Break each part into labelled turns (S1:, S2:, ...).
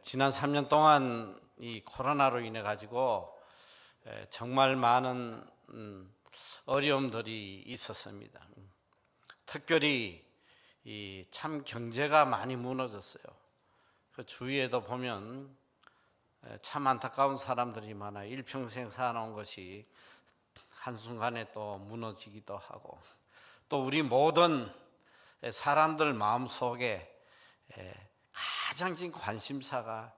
S1: 지난 3년 동안 이 코로나로 인해 가지고 정말 많은 어려움들이 있었습니다. 특별히 이 참 경제가 많이 무너졌어요. 그 주위에도 보면 참 안타까운 사람들이 많아. 일평생 살아온 것이 한순간에 또 무너지기도 하고, 또 우리 모든 사람들 마음속에 가장 진 관심사가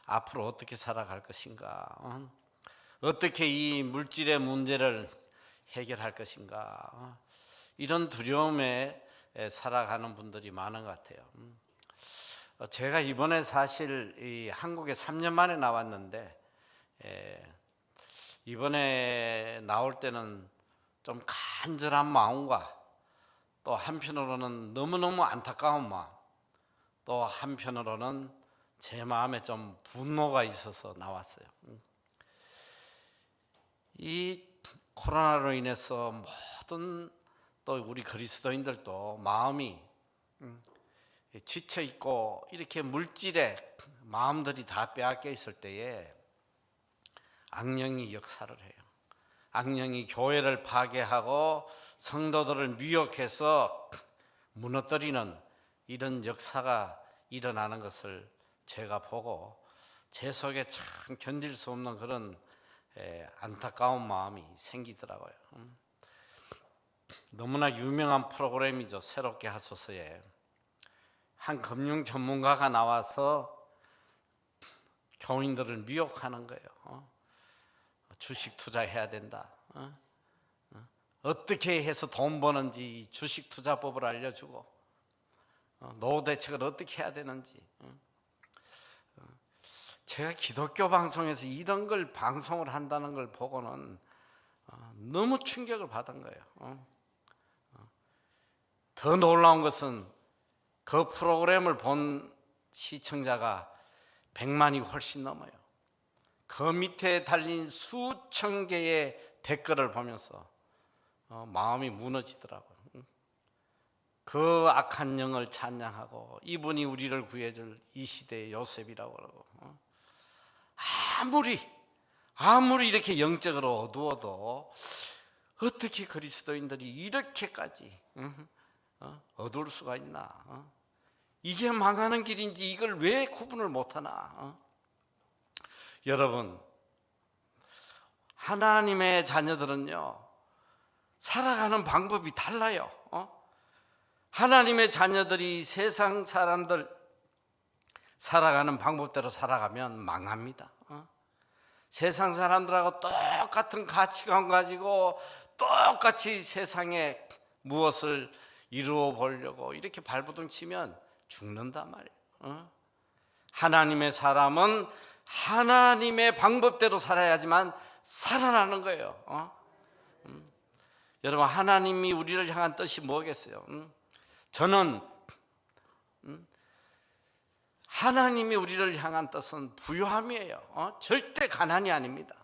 S1: 앞으로 어떻게 살아갈 것인가, 어떻게 이 물질의 문제를 해결할 것인가, 이런 두려움에 살아가는 분들이 많은 것 같아요. 제가 이번에 사실 이 한국에 3년 만에 나왔는데, 이번에 나올 때는 좀 간절한 마음과 또 한편으로는 너무너무 안타까운 마음, 또 한편으로는 제 마음에 좀 분노가 있어서 나왔어요. 이 코로나로 인해서 모든 또 우리 그리스도인들도 마음이 지쳐 있고 이렇게 물질에 마음들이 다 빼앗겨 있을 때에 악령이 역사를 해요. 악령이 교회를 파괴하고 성도들을 미혹해서 무너뜨리는 이런 역사가 일어나는 것을 제가 보고 제 속에 참 견딜 수 없는 그런 안타까운 마음이 생기더라고요. 너무나 유명한 프로그램이죠. 새롭게 하소서에 한 금융 전문가가 나와서 교인들을 미혹하는 거예요. 주식 투자해야 된다. 어떻게 해서 돈 버는지 주식 투자법을 알려주고 노후 대책을 어떻게 해야 되는지. 제가 기독교 방송에서 이런 걸 방송을 한다는 걸 보고는 너무 충격을 받은 거예요. 더 놀라운 것은 그 프로그램을 본 시청자가 100만이 훨씬 넘어요. 그 밑에 달린 수천 개의 댓글을 보면서 마음이 무너지더라고요. 그 악한 영을 찬양하고 이분이 우리를 구해줄 이 시대의 요셉이라고 그러고, 아무리 이렇게 영적으로 어두워도 어떻게 그리스도인들이 이렇게까지 어두울 수가 있나? 이게 망하는 길인지 이걸 왜 구분을 못하나? 여러분, 하나님의 자녀들은요 살아가는 방법이 달라요. 하나님의 자녀들이 세상 사람들 살아가는 방법대로 살아가면 망합니다. 세상 사람들하고 똑같은 가치관 가지고 똑같이 세상에 무엇을 이루어 보려고 이렇게 발버둥 치면 죽는단 말이에요. 하나님의 사람은 하나님의 방법대로 살아야지만 살아나는 거예요. 여러분, 하나님이 우리를 향한 뜻이 뭐겠어요? 저는 하나님이 우리를 향한 뜻은 부유함이에요. 절대 가난이 아닙니다.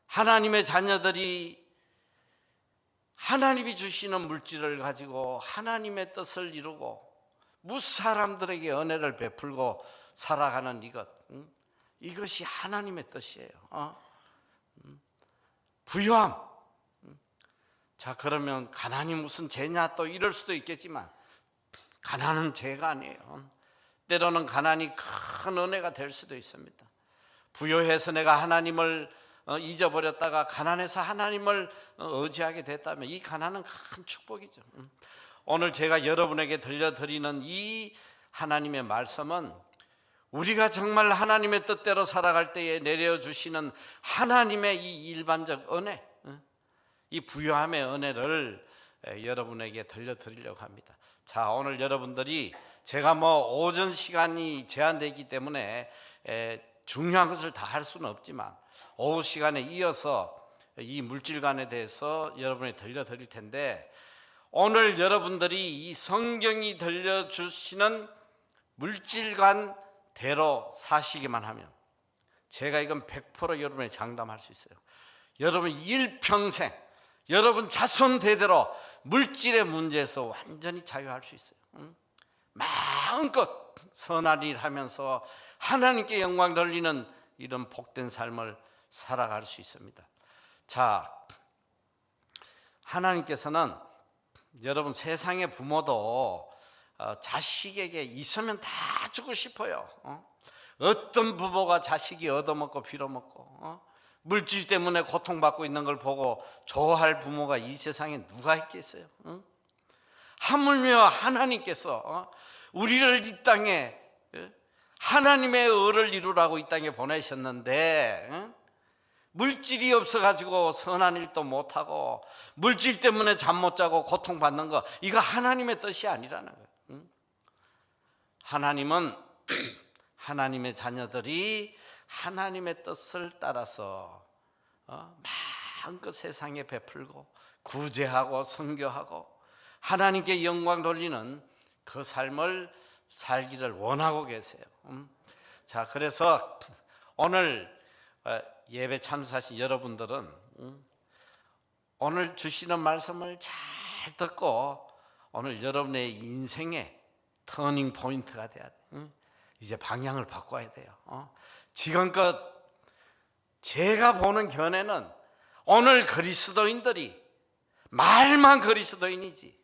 S1: 하나님의 자녀들이 하나님이 주시는 물질을 가지고 하나님의 뜻을 이루고 무사람들에게 은혜를 베풀고 살아가는 이것이 하나님의 뜻이에요. 부유함. 자, 그러면 가난이 무슨 죄냐 또 이럴 수도 있겠지만 가난은 죄가 아니에요. 때로는 가난이 큰 은혜가 될 수도 있습니다. 부유해서 내가 하나님을 잊어버렸다가 가난해서 하나님을 의지하게 됐다면 이 가난은 큰 축복이죠. 오늘 제가 여러분에게 들려드리는 이 하나님의 말씀은 우리가 정말 하나님의 뜻대로 살아갈 때에 내려주시는 하나님의 이 일반적 은혜, 이 부유함의 은혜를 여러분에게 들려드리려고 합니다. 자, 오늘 여러분들이 제가 오전 시간이 제한되기 때문에 중요한 것을 다 할 수는 없지만 오후 시간에 이어서 이 물질관에 대해서 여러분에게 들려드릴 텐데, 오늘 여러분들이 이 성경이 들려주시는 물질관대로 사시기만 하면 제가 이건 100% 여러분에게 장담할 수 있어요. 여러분 일평생 여러분 자손 대대로 물질의 문제에서 완전히 자유할 수 있어요. 마음껏 선한 일 하면서 하나님께 영광 돌리는 이런 복된 삶을 살아갈 수 있습니다. 자, 하나님께서는 여러분 세상의 부모도 자식에게 있으면 다 주고 싶어요. 어떤 부모가 자식이 얻어먹고 빌어먹고 물질 때문에 고통받고 있는 걸 보고 좋아할 부모가 이 세상에 누가 있겠어요? 하물며 하나님께서 우리를 이 땅에 하나님의 의를 이루라고 이 땅에 보내셨는데 물질이 없어가지고 선한 일도 못하고 물질 때문에 잠 못 자고 고통받는 거, 이거 하나님의 뜻이 아니라는 거예요. 하나님은 하나님의 자녀들이 하나님의 뜻을 따라서 마음껏 세상에 베풀고 구제하고 선교하고 하나님께 영광 돌리는 그 삶을 살기를 원하고 계세요. 자, 그래서 오늘 예배 참석하신 여러분들은 오늘 주시는 말씀을 잘 듣고 오늘 여러분의 인생의 터닝 포인트가 돼야 돼. 이제 방향을 바꿔야 돼요. 지금껏 제가 보는 견해는 오늘 그리스도인들이 말만 그리스도인이지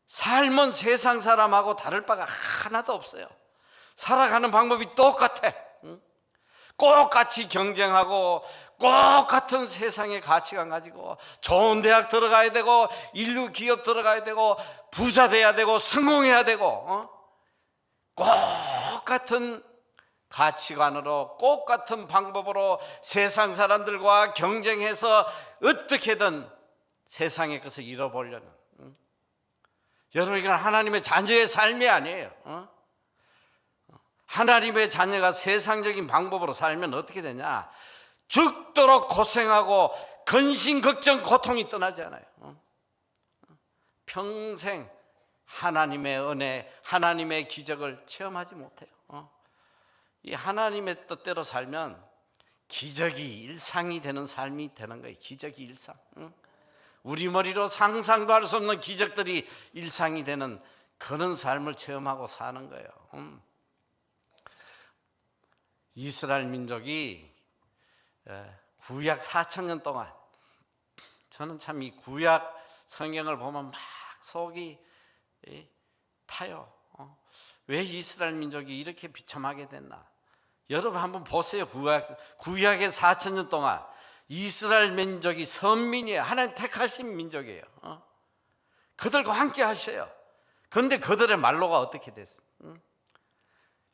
S1: 삶은 세상 사람하고 다를 바가 하나도 없어요. 살아가는 방법이 똑같아. 똑같이 경쟁하고 똑같은 세상의 가치관 가지고 좋은 대학 들어가야 되고 인류 기업 들어가야 되고 부자 돼야 되고 성공해야 되고 똑같은 가치관으로 똑같은 방법으로 세상 사람들과 경쟁해서 어떻게든 세상의 것을 잃어보려는, 여러분 이건 하나님의 자녀의 삶이 아니에요. 하나님의 자녀가 세상적인 방법으로 살면 어떻게 되냐? 죽도록 고생하고 근심 걱정 고통이 떠나지 않아요. 평생 하나님의 은혜, 하나님의 기적을 체험하지 못해요. 이 하나님의 뜻대로 살면 기적이 일상이 되는 삶이 되는 거예요. 기적이 일상. 우리 머리로 상상도 할 수 없는 기적들이 일상이 되는 그런 삶을 체험하고 사는 거예요. 이스라엘 민족이 구약 4,000년 동안, 저는 참 이 구약 성경을 보면 막 속이 타요. 왜 이스라엘 민족이 이렇게 비참하게 됐나? 여러분 한번 보세요. 구약의 4,000년 동안 이스라엘 민족이 선민이에요. 하나님 택하신 민족이에요. 그들과 함께 하셔요. 그런데 그들의 말로가 어떻게 됐어요?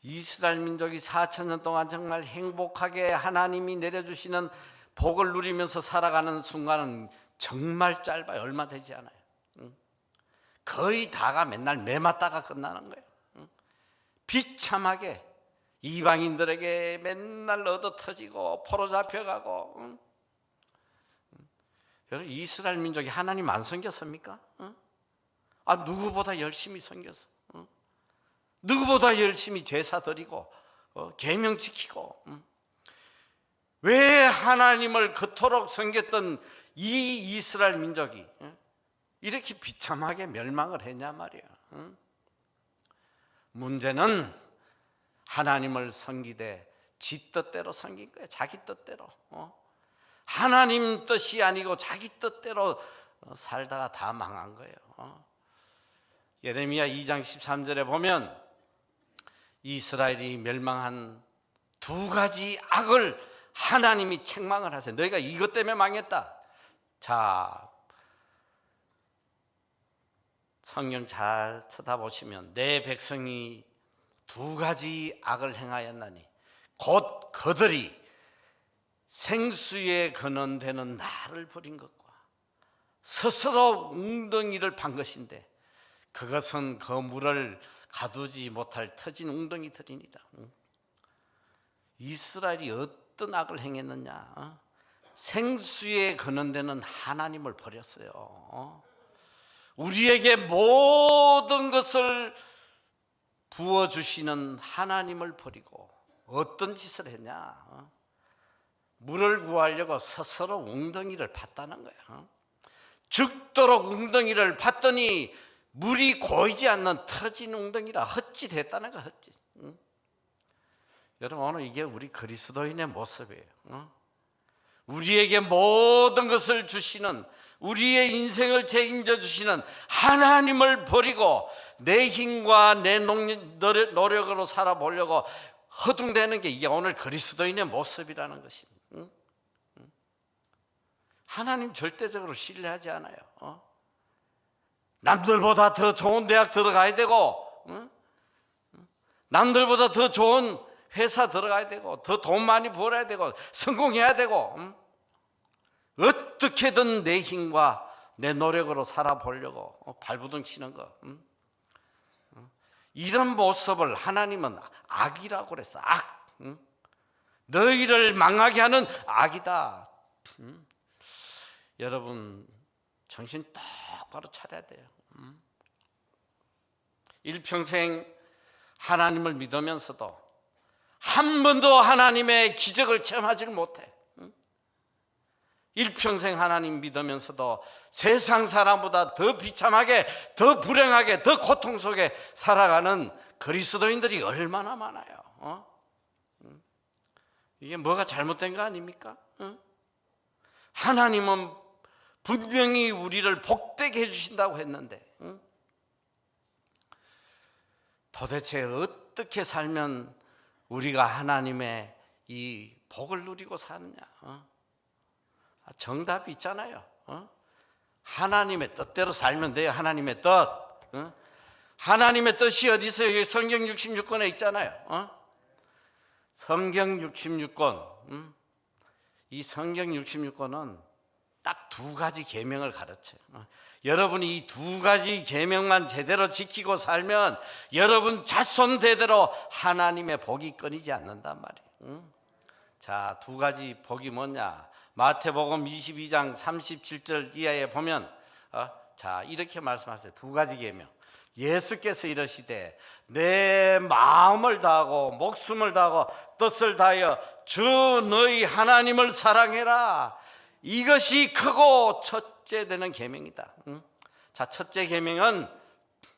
S1: 이스라엘 민족이 4,000년 동안 정말 행복하게 하나님이 내려주시는 복을 누리면서 살아가는 순간은 정말 짧아요. 얼마 되지 않아요. 거의 다가 맨날 매 맞다가 끝나는 거예요. 비참하게 이방인들에게 맨날 얻어터지고 포로 잡혀가고. 여러분 이스라엘 민족이 하나님 안 섬겼습니까? 누구보다 열심히 섬겼어. 누구보다 열심히 제사 드리고 계명 지키고. 왜 하나님을 그토록 섬겼던 이 이스라엘 민족이 이렇게 비참하게 멸망을 했냐 말이야. 문제는 하나님을 섬기되 지 뜻대로 섬긴 거야. 자기 뜻대로. 하나님 뜻이 아니고 자기 뜻대로 살다가 다 망한 거예요. 예레미야 2장 13절에 보면 이스라엘이 멸망한 두 가지 악을 하나님이 책망을 하세요. 너희가 이것 때문에 망했다. 자, 성경 잘 쳐다보시면 내 백성이 두 가지 악을 행하였나니 곧 그들이 생수에 근원되는 나를 버린 것과 스스로 웅덩이를 판 것인데 그것은 그 물을 가두지 못할 터진 웅덩이들이니라. 이스라엘이 어떤 악을 행했느냐? 생수에 근원되는 하나님을 버렸어요. 우리에게 모든 것을 부어주시는 하나님을 버리고 어떤 짓을 했냐? 물을 구하려고 스스로 웅덩이를 팠다는 거예요. 죽도록 웅덩이를 팠더니 물이 고이지 않는 터진 웅덩이라 헛짓했다는 거야. 헛짓. 응? 여러분, 오늘 이게 우리 그리스도인의 모습이에요. 응? 우리에게 모든 것을 주시는, 우리의 인생을 책임져 주시는 하나님을 버리고 내 힘과 내 노력으로 살아보려고 허둥대는 게 이게 오늘 그리스도인의 모습이라는 것입니다. 응? 하나님 절대적으로 신뢰하지 않아요. 남들보다 더 좋은 대학 들어가야 되고, 남들보다 더 좋은 회사 들어가야 되고, 더 돈 많이 벌어야 되고, 성공해야 되고, 어떻게든 내 힘과 내 노력으로 살아보려고 발부둥 치는 거. 이런 모습을 하나님은 악이라고 그랬어. 악. 너희를 망하게 하는 악이다. 여러분, 정신 똑바로 차려야 돼요. 일평생 하나님을 믿으면서도 한 번도 하나님의 기적을 체험하지 못해. 일평생 하나님 믿으면서도 세상 사람보다 더 비참하게, 더 불행하게, 더 고통 속에 살아가는 그리스도인들이 얼마나 많아요. 이게 뭐가 잘못된 거 아닙니까? 하나님은 분명히 우리를 복되게 해주신다고 했는데, 도대체 어떻게 살면 우리가 하나님의 이 복을 누리고 사느냐? 정답이 있잖아요. 하나님의 뜻대로 살면 돼요. 하나님의 뜻. 하나님의 뜻이 어디 있어요? 여기 성경 66권에 있잖아요. 성경 66권. 이 성경 66권은 딱 두 가지 계명을 가르쳐요. 여러분이 이 두 가지 계명만 제대로 지키고 살면 여러분 자손 대대로 하나님의 복이 끊이지 않는단 말이에요. 자, 두 가지 복이 뭐냐? 마태복음 22장 37절 이하에 보면 자, 이렇게 말씀하세요. 두 가지 계명. 예수께서 이러시되 내 마음을 다하고 목숨을 다하고 뜻을 다하여 주 너희 하나님을 사랑해라. 이것이 크고 첫째 되는 계명이다. 자, 첫째 계명은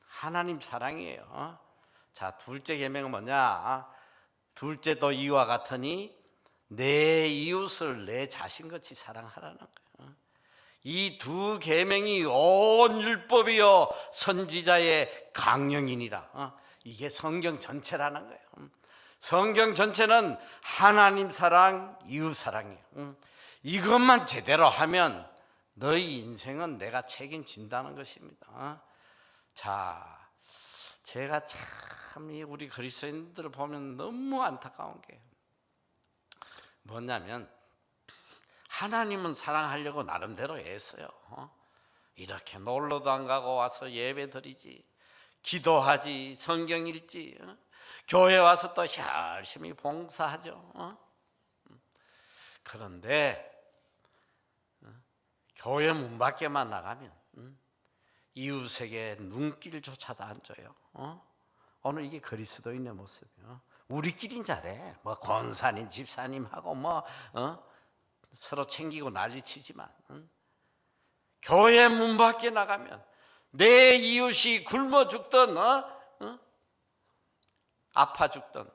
S1: 하나님 사랑이에요. 자, 둘째 계명은 뭐냐? 둘째도 이와 같으니 내 이웃을 내 자신같이 사랑하라는 거예요. 이 두 계명이 온 율법이요 선지자의 강령이니라. 이게 성경 전체라는 거예요. 성경 전체는 하나님 사랑, 이웃 사랑이에요. 이것만 제대로 하면 너희 인생은 내가 책임진다는 것입니다. 자, 제가 참 우리 그리스도인들을 보면 너무 안타까운 게 뭐냐면 하나님은 사랑하려고 나름대로 애써요. 이렇게 놀러도 안 가고 와서 예배 드리지, 기도하지, 성경 읽지, 교회 와서 또 열심히 봉사하죠. 그런데 교회 문 밖에만 나가면 이웃에게 눈길조차도 안 줘요. 오늘 이게 그리스도인의 모습이에요. 우리끼린 잘해. 뭐 권사님, 집사님하고 뭐 서로 챙기고 난리치지만 교회 문 밖에 나가면 내 이웃이 굶어 죽든 아파 죽든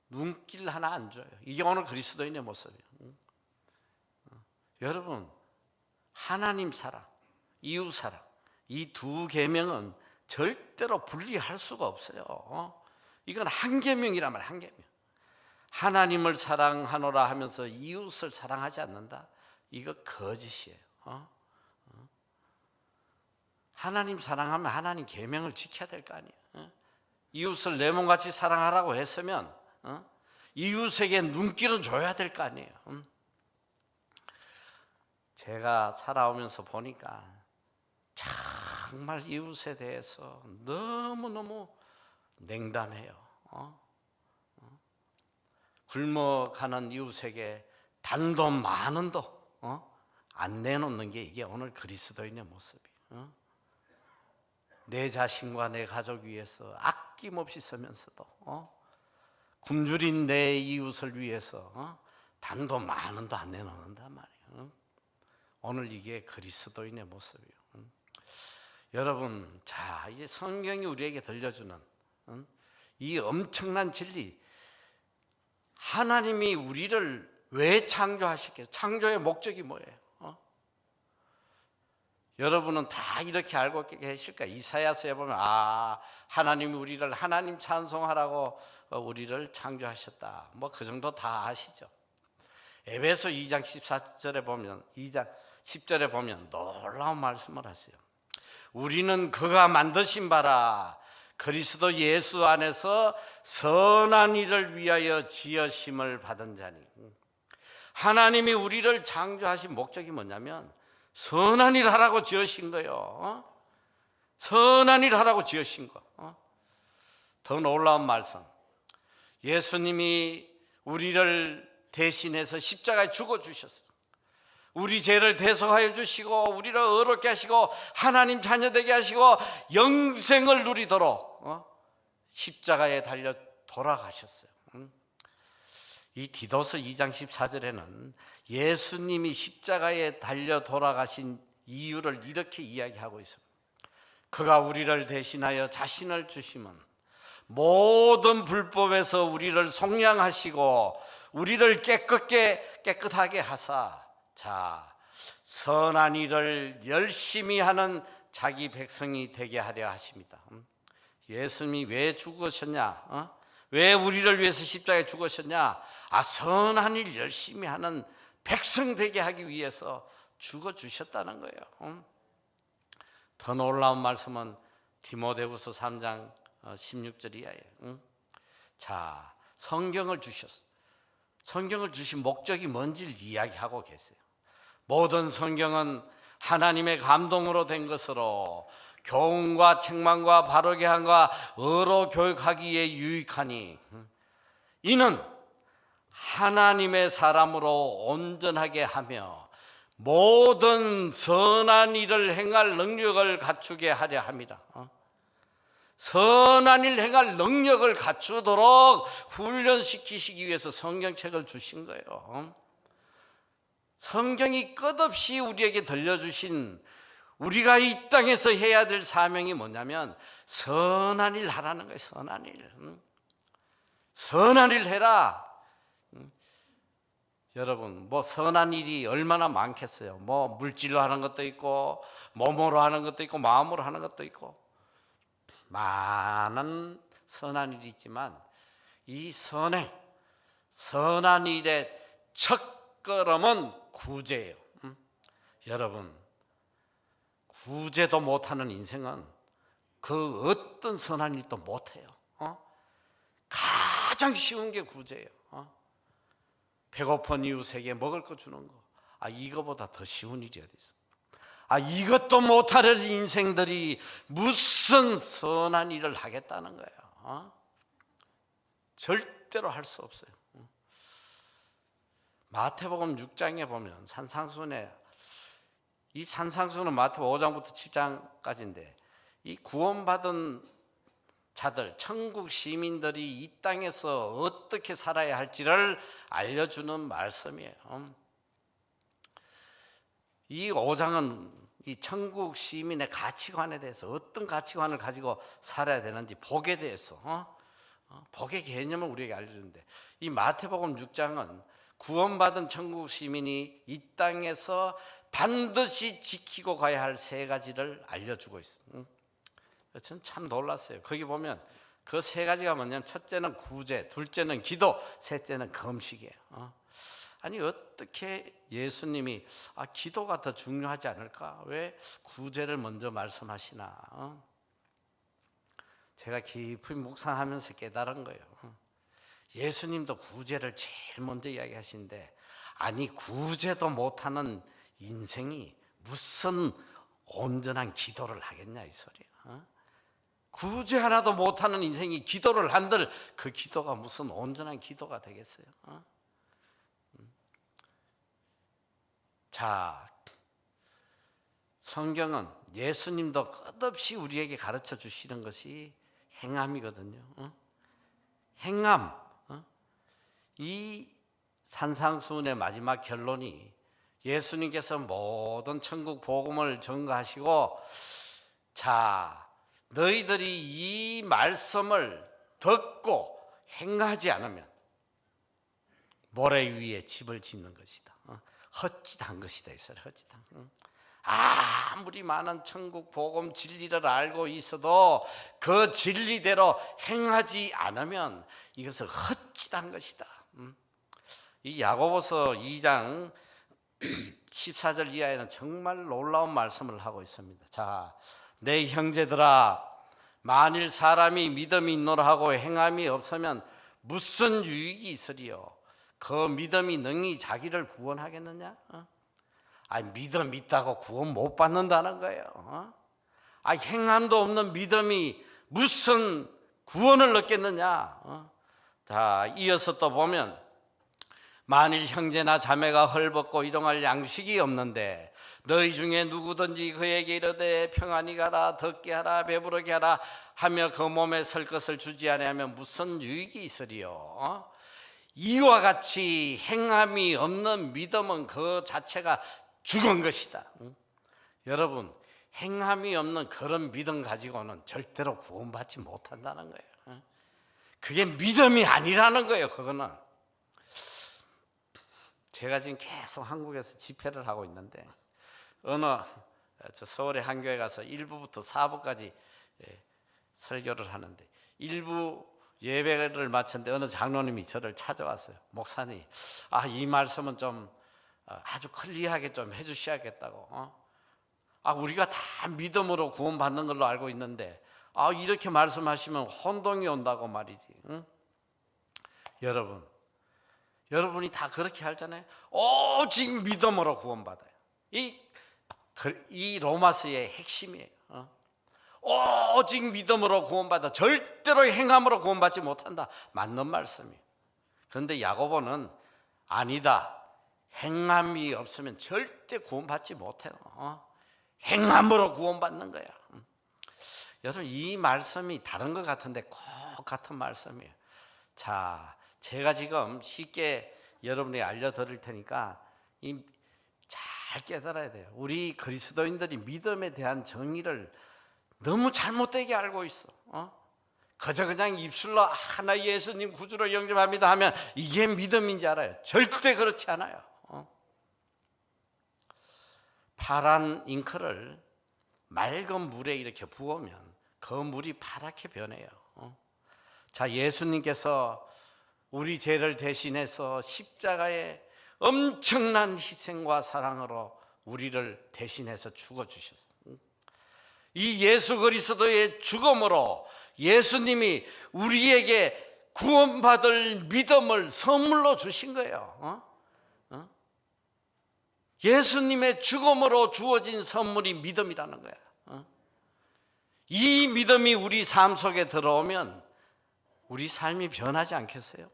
S1: 눈길 하나 안 줘요. 이게 오늘 그리스도인의 모습이에요. 여러분, 하나님 사랑, 이웃 사랑, 이 두 계명은 절대로 분리할 수가 없어요. 이건 한 계명이란 말이에요. 한 계명. 하나님을 사랑하노라 하면서 이웃을 사랑하지 않는다? 이거 거짓이에요. 하나님 사랑하면 하나님 계명을 지켜야 될 거 아니에요. 이웃을 내 몸같이 사랑하라고 했으면 이웃에게 눈길은 줘야 될 거 아니에요. 제가 살아오면서 보니까 정말 이웃에 대해서 너무너무 냉담해요. 굶어가는 이웃에게 단도 만 원도 안 내놓는 게 이게 오늘 그리스도인의 모습이에요. 내 자신과 내 가족 위해서 아낌없이 서면서도 굶주린 내 이웃을 위해서 단도 만 원도 안 내놓는단 말이에요. 오늘 이게 그리스도인의 모습이에요. 여러분, 자, 이제 성경이 우리에게 들려주는 이 엄청난 진리, 하나님이 우리를 왜 창조하셨겠어요? 창조의 목적이 뭐예요? 여러분은 다 이렇게 알고 계실까요? 이사야서에 보면 하나님이 우리를 하나님 찬송하라고 우리를 창조하셨다, 뭐 그 정도 다 아시죠? 에베소 2장 14절에 보면 2장 10절에 보면 놀라운 말씀을 하세요. 우리는 그가 만드신 바라 그리스도 예수 안에서 선한 일을 위하여 지으심을 받은 자니. 하나님이 우리를 창조하신 목적이 뭐냐면 선한 일 하라고 지으신 거예요. 선한 일 하라고 지으신 거. 더 놀라운 말씀, 예수님이 우리를 대신해서 십자가에 죽어주셨어요. 우리 죄를 대속하여 주시고 우리를 의롭게 하시고 하나님 자녀 되게 하시고 영생을 누리도록 십자가에 달려 돌아가셨어요. 이 디도서 2장 14절에는 예수님이 십자가에 달려 돌아가신 이유를 이렇게 이야기하고 있습니다. 그가 우리를 대신하여 자신을 주심은 모든 불법에서 우리를 속량하시고 우리를 깨끗하게 하사 선한 일을 열심히 하는 자기 백성이 되게 하려 하십니다. 예수님이 왜 죽으셨냐? 왜 우리를 위해서 십자가에 죽으셨냐? 선한 일 열심히 하는 백성 되게 하기 위해서 죽어주셨다는 거예요. 더 놀라운 말씀은 디모데후서 3장 16절 이하예요. 자, 성경을 주셨어. 성경을 주신 목적이 뭔지를 이야기하고 계세요. 모든 성경은 하나님의 감동으로 된 것으로 교훈과 책망과 바르게 함과 의로 교육하기에 유익하니 이는 하나님의 사람으로 온전하게 하며 모든 선한 일을 행할 능력을 갖추게 하려 합니다. 선한 일 행할 능력을 갖추도록 훈련시키시기 위해서 성경책을 주신 거예요. 성경이 끝없이 우리에게 들려주신 우리가 이 땅에서 해야 될 사명이 뭐냐면 선한 일 하라는 거예요. 선한 일. 선한 일 해라. 여러분, 뭐 선한 일이 얼마나 많겠어요. 뭐 물질로 하는 것도 있고 몸으로 하는 것도 있고 마음으로 하는 것도 있고 많은 선한 일이 있지만 이 선한 일의 첫걸음은 구제예요. 여러분, 구제도 못하는 인생은 그 어떤 선한 일도 못해요. 가장 쉬운 게 구제예요. 배고픈 이웃에게 먹을 거 주는 거, 이거보다 더 쉬운 일이 어디 있어? 이것도 못하는 인생들이 무슨 선한 일을 하겠다는 거예요. 절대로 할 수 없어요. 마태복음 6장에 보면 산상수훈에, 이 산상수훈은 마태복음 5장부터 7장까지인데 이 구원받은 자들, 천국 시민들이 이 땅에서 어떻게 살아야 할지를 알려주는 말씀이에요. 이 5장은 이 천국 시민의 가치관에 대해서 어떤 가치관을 가지고 살아야 되는지 복에 대해서 복의 개념을 우리에게 알려주는데, 이 마태복음 6장은 구원받은 천국 시민이 이 땅에서 반드시 지키고 가야 할 세 가지를 알려주고 있어요. 저는 참 놀랐어요. 거기 보면 그 세 가지가 뭐냐면 첫째는 구제, 둘째는 기도, 셋째는 금식이에요. 아니 어떻게 예수님이 기도가 더 중요하지 않을까? 왜 구제를 먼저 말씀하시나? 제가 깊이 묵상하면서 깨달은 거예요. 예수님도 구제를 제일 먼저 이야기하시는데, 아니 구제도 못하는 인생이 무슨 온전한 기도를 하겠냐 이 소리야. 구제 하나도 못하는 인생이 기도를 한들 그 기도가 무슨 온전한 기도가 되겠어요? 자, 성경은 예수님도 끝없이 우리에게 가르쳐 주시는 것이 행함이거든요. 행함. 이 산상수훈의 마지막 결론이 예수님께서 모든 천국 복음을 전가하시고 자, 너희들이 이 말씀을 듣고 행하지 않으면 모래 위에 집을 짓는 것이다. 헛짓한 것이다. 있어요. 헛짓한. 아무리 많은 천국 복음 진리를 알고 있어도 그 진리대로 행하지 않으면 이것을 헛짓한 것이다. 이 야고보서 2장 14절 이하에는 정말 놀라운 말씀을 하고 있습니다. 자, 내 형제들아, 만일 사람이 믿음이 있노라 하고 행함이 없으면 무슨 유익이 있으리요? 그 믿음이 능히 자기를 구원하겠느냐? 믿음 있다고 구원 못 받는다는 거예요. 행함도 없는 믿음이 무슨 구원을 얻겠느냐? 자, 이어서 또 보면 만일 형제나 자매가 헐벗고 일용할 양식이 없는데 너희 중에 누구든지 그에게 이르되 평안히 가라, 덥게 하라, 배부르게 하라 하며 그 몸에 설 것을 주지 아니하면 무슨 유익이 있으리요? 이와 같이 행함이 없는 믿음은 그 자체가 죽은 것이다. 여러분, 행함이 없는 그런 믿음 가지고는 절대로 구원받지 못한다는 거예요. 그게 믿음이 아니라는 거예요. 그거는 제가 지금 계속 한국에서 집회를 하고 있는데 저 서울의 한 교회 가서 1부부터 4부까지 설교를 하는데 1부 예배를 마쳤는데 어느 장로님이 저를 찾아왔어요. 목사님, 이 말씀은 좀 아주 클리어하게 좀 해주셔야겠다고. 우리가 다 믿음으로 구원받는 걸로 알고 있는데 이렇게 말씀하시면 혼동이 온다고 말이지. 여러분이 다 그렇게 하잖아요. 오직 믿음으로 구원받아요. 이 로마서의 핵심이에요. 오직 믿음으로 구원받아 절대로 행함으로 구원받지 못한다. 맞는 말씀이에요. 그런데 야고보는 아니다. 행함이 없으면 절대 구원받지 못해요. 행함으로 구원받는 거야. 여러분, 이 말씀이 다른 것 같은데 꼭 같은 말씀이에요. 자, 제가 지금 쉽게 여러분이 알려드릴 테니까 잘 깨달아야 돼요. 우리 그리스도인들이 믿음에 대한 정의를 너무 잘못되게 알고 있어. 그냥 입술로 하나 예수님 구주로 영접합니다 하면 이게 믿음인지 알아요. 절대 그렇지 않아요. 파란 잉크를 맑은 물에 이렇게 부으면 그 물이 파랗게 변해요. 자, 예수님께서 우리 죄를 대신해서 십자가에 엄청난 희생과 사랑으로 우리를 대신해서 죽어주셨어요. 이 예수 그리스도의 죽음으로 예수님이 우리에게 구원받을 믿음을 선물로 주신 거예요. 예수님의 죽음으로 주어진 선물이 믿음이라는 거야. 이 믿음이 우리 삶 속에 들어오면 우리 삶이 변하지 않겠어요?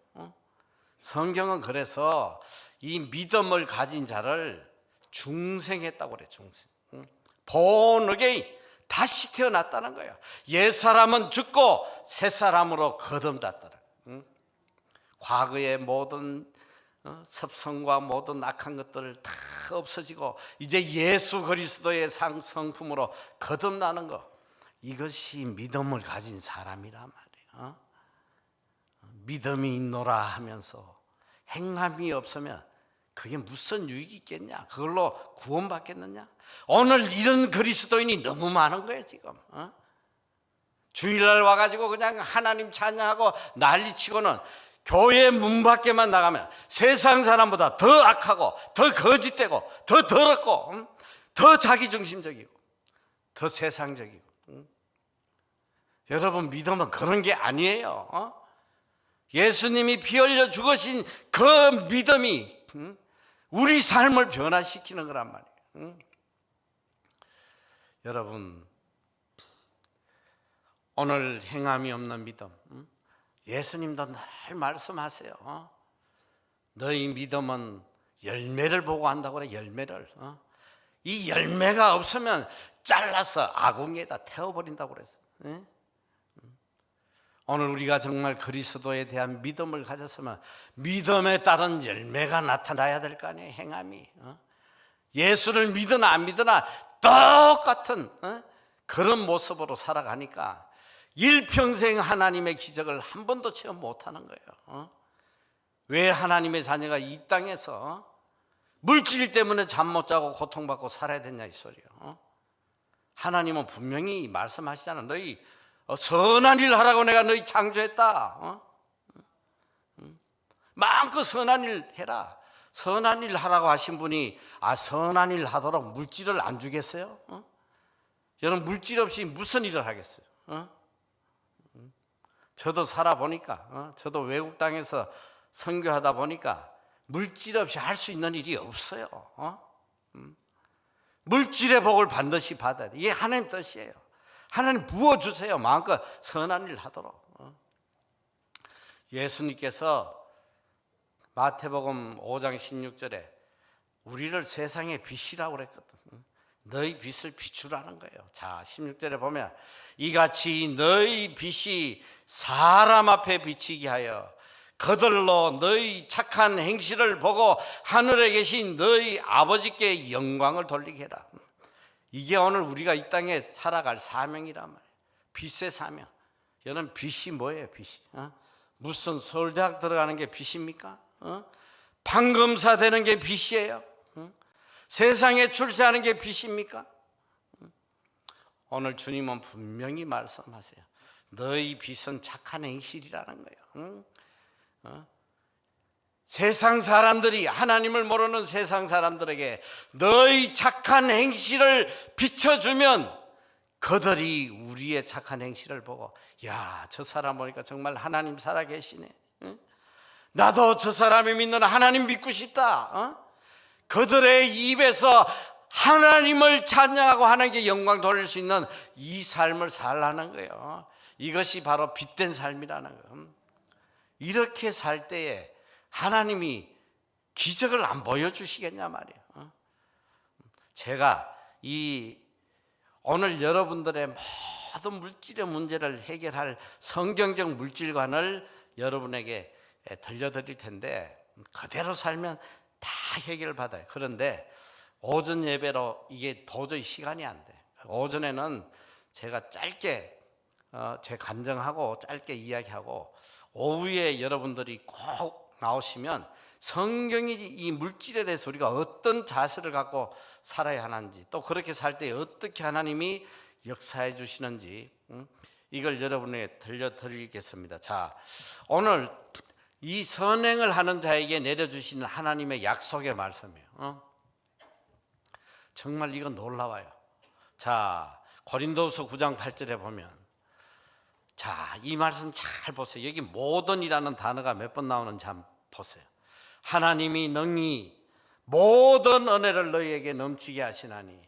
S1: 성경은 그래서 이 믿음을 가진 자를 중생했다고 그래. 중생. born again, 다시 태어났다는 거예요. 옛사람은 죽고 새사람으로 거듭났더라. 과거의 모든 섭성과 모든 악한 것들을 다 없어지고 이제 예수 그리스도의 성품으로 거듭나는 것, 이것이 믿음을 가진 사람이란 말이에요. 믿음이 있노라 하면서 행함이 없으면 그게 무슨 유익이 있겠냐? 그걸로 구원받겠느냐? 오늘 이런 그리스도인이 너무 많은 거예요 지금. 주일날 와가지고 그냥 하나님 찬양하고 난리치고는 교회 문 밖에만 나가면 세상 사람보다 더 악하고 더 거짓되고 더 더럽고 더 자기중심적이고 더 세상적이고. 여러분, 믿음은 그런 게 아니에요. 예수님이 피 흘려 죽으신 그 믿음이 우리 삶을 변화시키는 거란 말이에요. 여러분, 오늘 행함이 없는 믿음, 예수님도 늘 말씀하세요. 너희 믿음은 열매를 보고 한다고 그래. 열매를. 이 열매가 없으면 잘라서 아궁이에다 태워버린다고 그랬어. 오늘 우리가 정말 그리스도에 대한 믿음을 가졌으면 믿음에 따른 열매가 나타나야 될 거 아니에요. 행함이. 예수를 믿으나 안 믿으나 똑같은 그런 모습으로 살아가니까 일평생 하나님의 기적을 한 번도 체험 못하는 거예요. 왜 하나님의 자녀가 이 땅에서 물질 때문에 잠 못 자고 고통받고 살아야 되냐 이 소리예요. 하나님은 분명히 말씀하시잖아. 너희 선한 일 하라고 내가 너희 창조했다. 마음껏 선한 일 해라. 선한 일 하라고 하신 분이 선한 일 하도록 물질을 안 주겠어요? 여러분, 물질 없이 무슨 일을 하겠어요? 저도 살아보니까, 저도 외국 땅에서 선교하다 보니까 물질 없이 할 수 있는 일이 없어요. 물질의 복을 반드시 받아야 돼. 이게 하나님 뜻이에요. 하나님 부어주세요. 마음껏 선한 일 하도록. 예수님께서 마태복음 5장 16절에 우리를 세상의 빛이라고 그랬거든. 너희 빛을 비추라는 거예요. 자, 16절에 보면 이같이 너희 빛이 사람 앞에 비치게 하여 그들로 너희 착한 행실을 보고 하늘에 계신 너희 아버지께 영광을 돌리게 해라. 이게 오늘 우리가 이 땅에 살아갈 사명이란 말이에요. 빛의 사명. 여러분, 빛이 뭐예요? 빛이 무슨 서울대학 들어가는 게 빛입니까? 판검사 되는 게 빛이에요? 세상에 출세하는 게 빛입니까? 오늘 주님은 분명히 말씀하세요. 너희 빛은 착한 행실이라는 거예요. 세상 사람들이, 하나님을 모르는 세상 사람들에게 너희 착한 행실을 비춰주면 그들이 우리의 착한 행실을 보고, 야, 저 사람 보니까 정말 하나님 살아계시네. 나도 저 사람이 믿는 하나님 믿고 싶다. 그들의 입에서 하나님을 찬양하고 하나님께 영광 돌릴 수 있는 이 삶을 살라는 거예요. 이것이 바로 빛된 삶이라는 거예요. 이렇게 살 때에 하나님이 기적을 안 보여주시겠냐 말이에요. 제가 오늘 여러분들의 모든 물질의 문제를 해결할 성경적 물질관을 여러분에게 들려드릴 텐데 그대로 살면 다 해결받아요. 그런데 오전 예배로 이게 도저히 시간이 안 돼. 오전에는 제가 짧게 제 감정하고 짧게 이야기하고, 오후에 여러분들이 꼭 나오시면 성경이 이 물질에 대해서 우리가 어떤 자세를 갖고 살아야 하는지, 또 그렇게 살 때 어떻게 하나님이 역사해 주시는지 이걸 여러분에게 들려드리겠습니다. 자, 오늘 이 선행을 하는 자에게 내려주시는 하나님의 약속의 말씀이에요. 정말 이건 놀라워요. 자, 고린도후서 9장 8절에 보면, 자, 이 말씀 잘 보세요. 여기 모든이라는 단어가 몇 번 나오는지 한번 보세요. 하나님이 능히 모든 은혜를 너희에게 넘치게 하시나니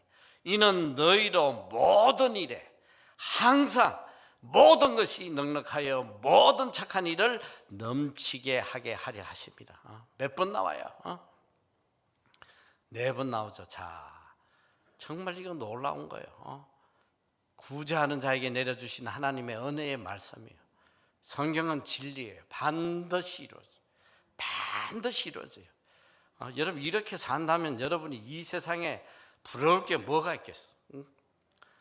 S1: 이는 너희로 모든 일에 항상 모든 것이 넉넉하여 모든 착한 일을 넘치게 하게 하려 하십니다. 몇 번 나와요? 4번 나오죠. 자, 정말 이건 놀라운 거예요. 구제하는 자에게 내려주신 하나님의 은혜의 말씀이에요. 성경은 진리예요. 반드시 이루어져요. 반드시 이루어져요. 여러분, 이렇게 산다면 여러분이 이 세상에 부러울 게 뭐가 있겠어요?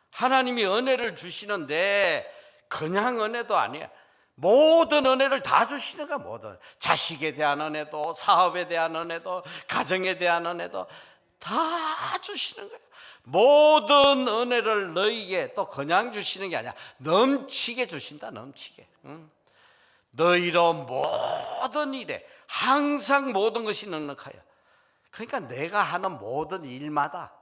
S1: 하나님이 은혜를 주시는데 그냥 은혜도 아니에요. 모든 은혜를 다 주시는 거야. 모든 자식에 대한 은혜도, 사업에 대한 은혜도, 가정에 대한 은혜도 다 주시는 거예요. 모든 은혜를 너희에게 또 그냥 주시는 게 아니라 넘치게 주신다. 넘치게. 너희로 모든 일에 항상 모든 것이 넉넉하여. 그러니까 내가 하는 모든 일마다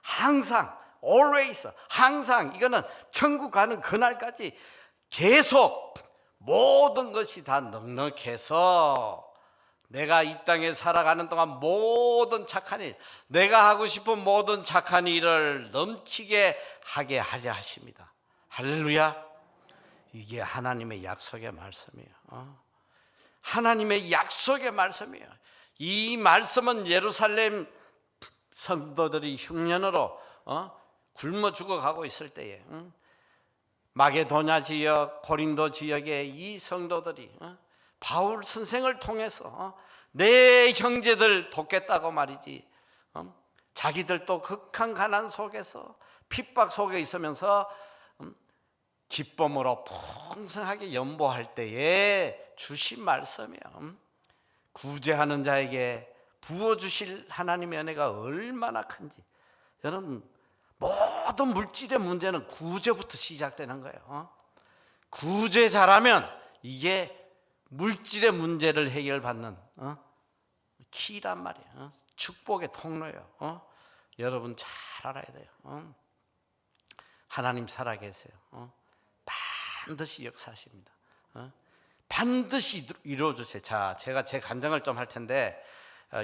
S1: 항상, always, 항상, 이거는 천국 가는 그날까지 계속 모든 것이 다 넉넉해서 내가 이 땅에 살아가는 동안 모든 착한 일, 내가 하고 싶은 모든 착한 일을 넘치게 하게 하려 하십니다. 할렐루야. 이게 하나님의 약속의 말씀이에요. 하나님의 약속의 말씀이에요. 이 말씀은 예루살렘 성도들이 흉년으로 굶어 죽어가고 있을 때에 마게도냐 지역, 고린도 지역의 이 성도들이 바울 선생을 통해서 내 형제들 돕겠다고 말이지, 자기들도 극한 가난 속에서 핍박 속에 있으면서 기쁨으로 풍성하게 연보할 때에 주신 말씀이요. 구제하는 자에게 부어주실 하나님의 은혜가 얼마나 큰지. 여러분, 모든 물질의 문제는 구제부터 시작되는 거예요. 구제 잘하면 이게 물질의 문제를 해결받는 키란 말이에요. 축복의 통로예요. 여러분 잘 알아야 돼요. 하나님 살아계세요. 반드시 역사하십니다. 반드시 이루어주세요. 자, 제가 제 간증을 좀 할 텐데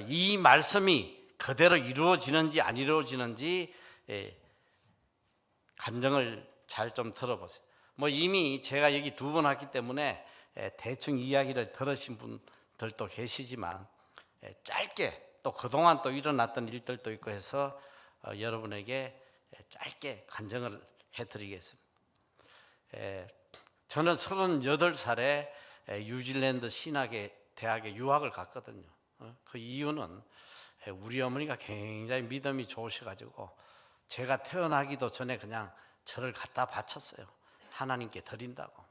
S1: 이 말씀이 그대로 이루어지는지 안 이루어지는지 간증을 잘 좀 들어보세요. 뭐 이미 제가 여기 두 번 왔기 때문에 대충 이야기를 들으신 분들도 계시지만 짧게 또 그동안 또 일어났던 일들도 있고 해서 여러분에게 짧게 간증을 해드리겠습니다. 저는 38살에 뉴질랜드 신학의 대학에 유학을 갔거든요. 그 이유는 우리 어머니가 굉장히 믿음이 좋으셔가지고 제가 태어나기도 전에 그냥 저를 갖다 바쳤어요. 하나님께 드린다고.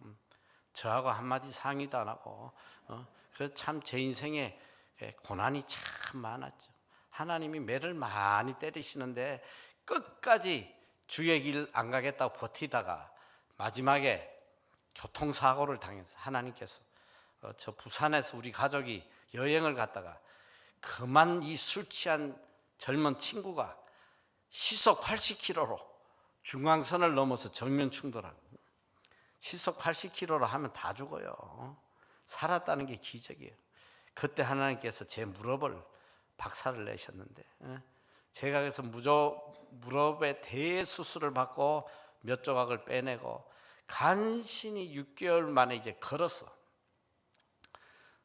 S1: 저하고 한마디 상의도 안 하고. 그래서 참 제 인생에 고난이 참 많았죠. 하나님이 매를 많이 때리시는데 끝까지 주의 길 안 가겠다고 버티다가 마지막에 교통사고를 당했어요. 하나님께서 저 부산에서 우리 가족이 여행을 갔다가 그만 이 술 취한 젊은 친구가 시속 80km로 중앙선을 넘어서 정면 충돌하고, 시속 80km로 하면 다 죽어요. 살았다는 게 기적이에요. 그때 하나님께서 제 무릎을 박살을 내셨는데 제가 그래서 무릎에 대수술을 받고 몇 조각을 빼내고 간신히 6개월 만에 이제 걸었어.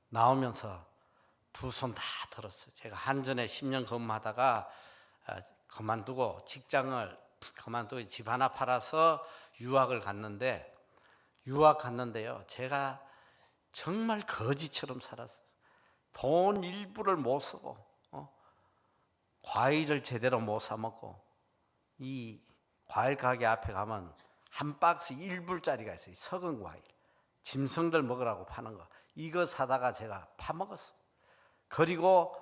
S1: 나오면서 두 손 다 들었어요. 제가 한전에 10년 근무하다가 그만두고 직장을 그만두고 집 하나 팔아서 유학 갔는데요. 제가 정말 거지처럼 살았어요. 돈 일부를 못 쓰고 과일을 제대로 못 사 먹고, 이 과일 가게 앞에 가면 한 박스 1불짜리가 있어요. 썩은 과일, 짐승들 먹으라고 파는 거, 이거 사다가 제가 파먹었어. 그리고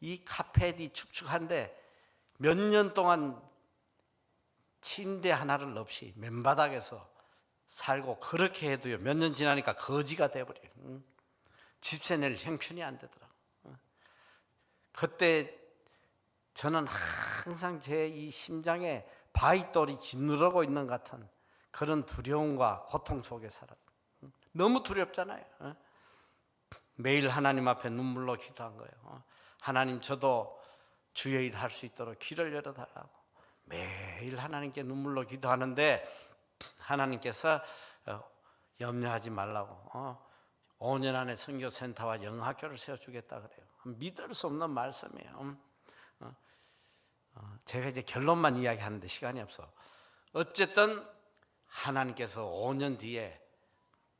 S1: 이 카펫이 축축한데 몇 년 동안 침대 하나를 없이 맨바닥에서 살고, 그렇게 해도요 몇 년 지나니까 거지가 돼버려요. 집세 낼 형편이 안 되더라고. 그때 저는 항상 제 이 심장에 바위돌이 짓누르고 있는 것 같은 그런 두려움과 고통 속에 살았어요. 너무 두렵잖아요. 매일 하나님 앞에 눈물로 기도한 거예요. 하나님, 저도 주의 일 할 수 있도록 길을 열어달라고 매일 하나님께 눈물로 기도하는데 하나님께서 염려하지 말라고 5년 안에 선교센터와 영학교를 세워주겠다 그래요. 믿을 수 없는 말씀이에요. 제가 이제 결론만 이야기하는데 시간이 없어. 어쨌든 하나님께서 5년 뒤에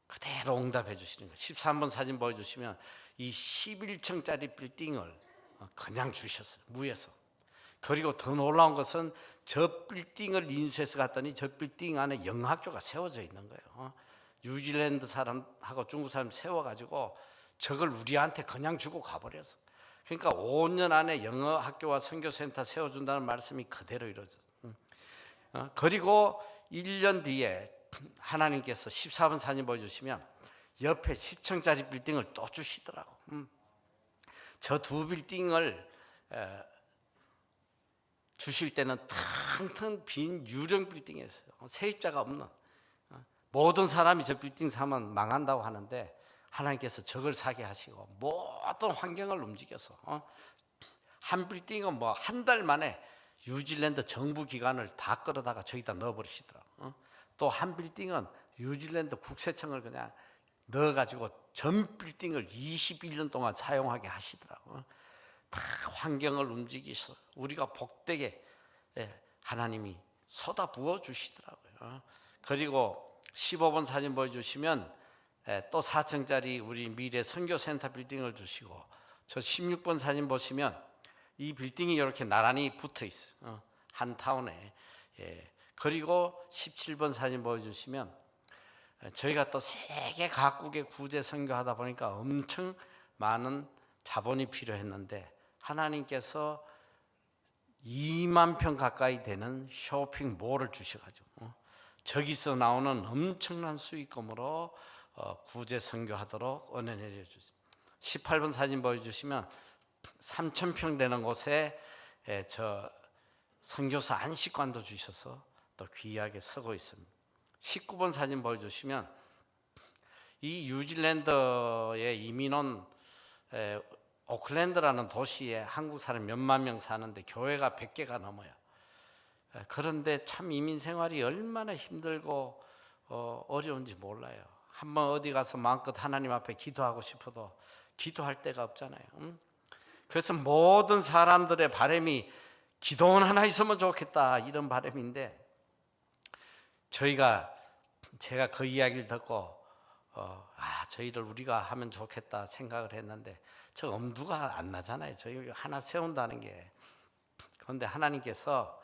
S1: 그대로 응답해 주시는 거예요. 13번 사진 보여주시면 이 11층짜리 빌딩을 그냥 주셨어요. 무에서. 그리고 더 놀라운 것은 저 빌딩을 인수해서 갔더니 저 빌딩 안에 영학교가 세워져 있는 거예요. 뉴질랜드 사람하고 중국 사람 세워가지고 저걸 우리한테 그냥 주고 가버렸어. 그러니까 5년 안에 영어학교와 선교센터 세워준다는 말씀이 그대로 이루어졌어요. 그리고 1년 뒤에 하나님께서 14번 사진 보여주시면 옆에 10층짜리 빌딩을 또 주시더라고. 저 두 빌딩을 주실 때는 텅텅 빈 유령 빌딩이었어요. 세입자가 없는. 모든 사람이 저 빌딩 사면 망한다고 하는데 하나님께서 저걸 사게 하시고 모든 환경을 움직여서 한 빌딩은 뭐 한 달 만에 뉴질랜드 정부 기관을 다 끌어다가 저기다 넣어버리시더라고요. 또 한 빌딩은 뉴질랜드 국세청을 그냥 넣어가지고 전 빌딩을 21년 동안 사용하게 하시더라고요. 다 환경을 움직이셔서 우리가 복되게 하나님이 쏟아 부어 주시더라고요. 그리고 15번 사진 보여주시면 또 4층짜리 우리 미래 선교센터 빌딩을 주시고, 저 16번 사진 보시면 이 빌딩이 이렇게 나란히 붙어 있어요. 한 타운에 그리고 17번 사진 보여주시면 저희가 또 세계 각국의 구제 선교하다 보니까 엄청 많은 자본이 필요했는데 하나님께서 2만 평 가까이 되는 쇼핑몰을 주셔가지고 저기서 나오는 엄청난 수익금으로 구제 선교하도록 은혜 내려주세요. 18번 사진 보여주시면 3,000평 되는 곳에 저 선교사 안식관도 주셔서 또 귀하게 쓰고 있습니다. 19번 사진 보여주시면 이 뉴질랜드에 이민 온 오클랜드라는 도시에 한국 사람 몇만 명 사는데 교회가 100개가 넘어요. 그런데 참 이민 생활이 얼마나 힘들고 어려운지 몰라요. 한번 어디 가서 마음껏 하나님 앞에 기도하고 싶어도 기도할 데가 없잖아요. 그래서 모든 사람들의 바람이 기도원 하나 있으면 좋겠다 이런 바람인데 제가 그 이야기를 듣고 저희를 우리가 하면 좋겠다 생각을 했는데 저 엄두가 안 나잖아요. 저희 하나 세운다는 게. 그런데 하나님께서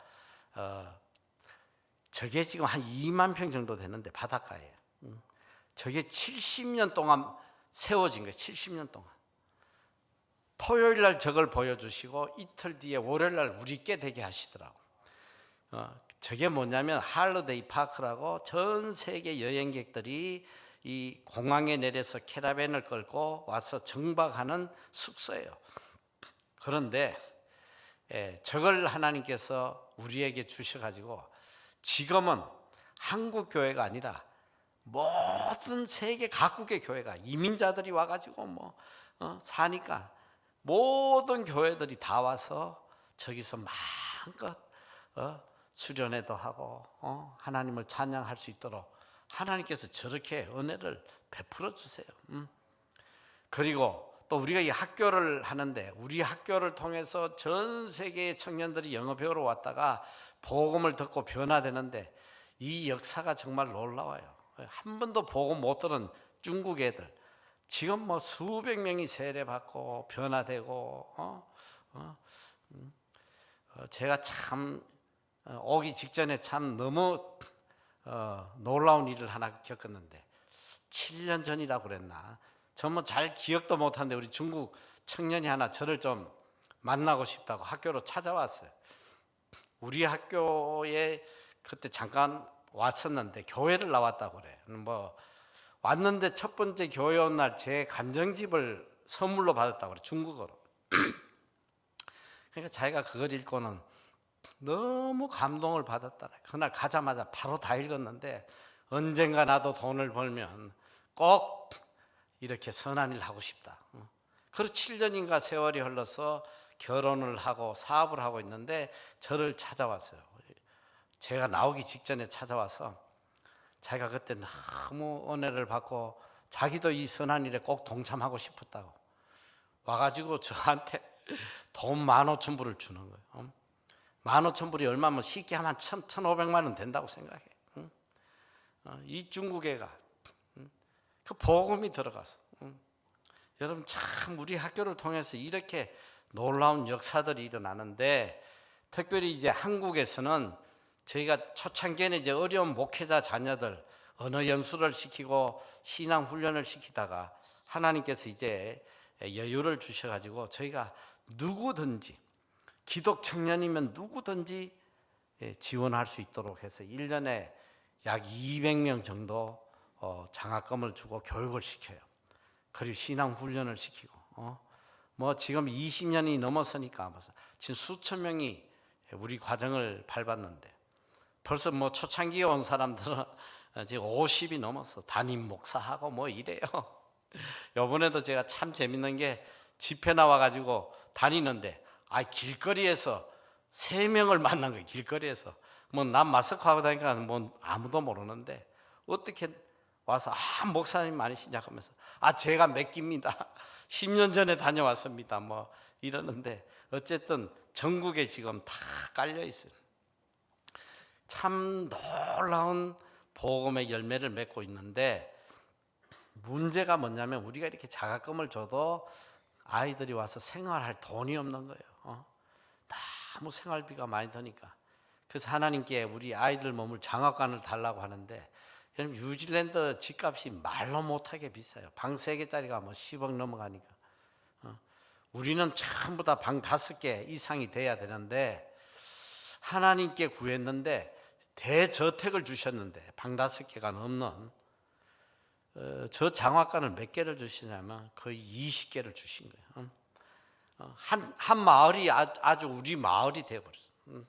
S1: 저게 지금 한 2만 평 정도 되는데 바닷가예요. 저게 70년 동안 세워진 거예요. 70년 동안. 토요일 날 저걸 보여주시고 이틀 뒤에 월요일 날 우리께 되게 하시더라고. 저게 뭐냐면 할러데이 파크라고 전 세계 여행객들이 이 공항에 내려서 캐러밴을 끌고 와서 정박하는 숙소예요. 그런데 저걸 하나님께서 우리에게 주셔가지고 지금은 한국 교회가 아니라 모든 세계 각국의 교회가 이민자들이 와가지고 사니까 모든 교회들이 다 와서 저기서 마음껏 수련회도 하고 하나님을 찬양할 수 있도록 하나님께서 저렇게 은혜를 베풀어 주세요. 그리고 또 우리가 이 학교를 하는데 우리 학교를 통해서 전 세계의 청년들이 영어 배우러 왔다가 복음을 듣고 변화되는데 이 역사가 정말 놀라워요. 한 번도 복음 못 들은 중국 애들 지금 수백 명이 세례받고 변화되고 제가 참 오기 직전에 참 너무 놀라운 일을 하나 겪었는데 7년 전이라고 그랬나 저 잘 기억도 못하는데 우리 중국 청년이 하나 저를 좀 만나고 싶다고 학교로 찾아왔어요. 우리 학교에 그때 잠깐 왔었는데 교회를 나왔다고 그래. 왔는데 첫 번째 교회 온 날 제 간정집을 선물로 받았다고 그래. 중국어로. 그러니까 자기가 그걸 읽고는 너무 감동을 받았다. 그날 가자마자 바로 다 읽었는데 언젠가 나도 돈을 벌면 꼭 이렇게 선한 일 하고 싶다. 그리고 7년인가 세월이 흘러서 결혼을 하고 사업을 하고 있는데 저를 찾아왔어요. 제가 나오기 직전에 찾아와서 자기가 그때 너무 은혜를 받고 자기도 이 선한 일에 꼭 동참하고 싶었다고 와가지고 저한테 돈 15,000불을 주는 거예요. 15,000불이 얼마면 쉽게 하면 1,500만 원 된다고 생각해. 이 중국 애가 그 복음이 들어갔어. 여러분 참 우리 학교를 통해서 이렇게 놀라운 역사들이 일어나는데 특별히 이제 한국에서는 저희가 초창기에는 이제 어려운 목회자 자녀들 언어 연수를 시키고 신앙 훈련을 시키다가 하나님께서 이제 여유를 주셔가지고 저희가 누구든지 기독 청년이면 누구든지 지원할 수 있도록 해서 1년에 약 200명 정도 장학금을 주고 교육을 시켜요. 그리고 신앙 훈련을 시키고 지금 20년이 넘었으니까 지금 수천 명이 우리 과정을 밟았는데 벌써 초창기에 온 사람들은 지금 50이 넘었어. 담임 목사하고 이래요. 이번에도 제가 참 재밌는 게 집회 나와가지고 다니는데 길거리에서 3명을 만난 거예요. 길거리에서 난 마스크하고 다니까 아무도 모르는데 어떻게 와서 목사님 많으시냐 하면서 제가 맡깁니다. 10년 전에 다녀왔습니다. 이러는데 어쨌든 전국에 지금 다 깔려 있어요. 참 놀라운 복음의 열매를 맺고 있는데 문제가 뭐냐면 우리가 이렇게 자각금을 줘도 아이들이 와서 생활할 돈이 없는 거예요. 너무 생활비가 많이 드니까. 그래서 하나님께 우리 아이들 머물 장학관을 달라고 하는데, 여러분 뉴질랜드 집값이 말로 못하게 비싸요. 방 3개짜리가 뭐 10억 넘어가니까. 우리는 전부 다 방 5개 이상이 돼야 되는데, 하나님께 구했는데 대저택을 주셨는데 방 5개가 넘는 저 장학관을 몇 개를 주시냐면 거의 20개를 주신 거예요. 한 마을이 아주 우리 마을이 되어버렸어요.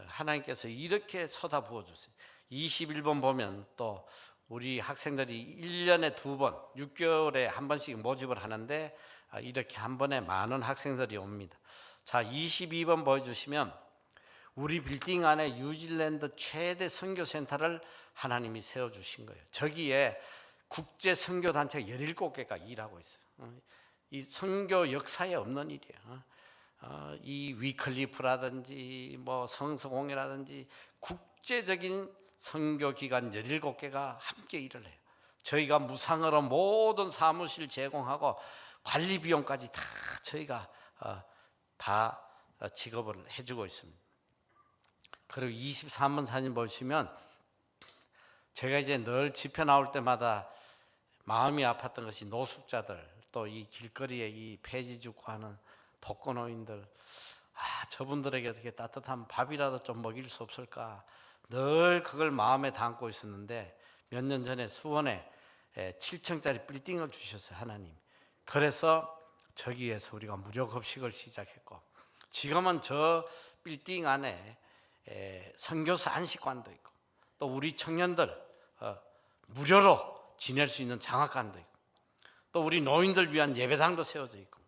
S1: 하나님께서 이렇게 쏟아부어 주세요. 21번 보면 또 우리 학생들이 1년에 2번 6개월에 한 번씩 모집을 하는데 이렇게 한 번에 많은 학생들이 옵니다. 자, 22번 보여주시면 우리 빌딩 안에 뉴질랜드 최대 선교센터를 하나님이 세워주신 거예요. 저기에 국제 선교단체가 17개가 일하고 있어요. 이 선교 역사에 없는 일이에요. 이 위클리프라든지 뭐 성서공회라든지 국제적인 선교기관 17개가 함께 일을 해요. 저희가 무상으로 모든 사무실 제공하고 관리 비용까지 다 저희가 다 지급을 해주고 있습니다. 그리고 23번 사진 보시면 제가 이제 늘 집회 나올 때마다 마음이 아팠던 것이 노숙자들, 또 이 길거리에 이 폐지 죽고 하는 독거노인들, 저분들에게 어떻게 따뜻한 밥이라도 좀 먹일 수 없을까, 늘 그걸 마음에 담고 있었는데 몇 년 전에 수원에 7층짜리 빌딩을 주셨어요, 하나님. 그래서 저기에서 우리가 무료 급식을 시작했고, 지금은 저 빌딩 안에 선교사 안식관도 있고, 또 우리 청년들 무료로 지낼 수 있는 장학관도 있고, 또 우리 노인들 위한 예배당도 세워져 있고,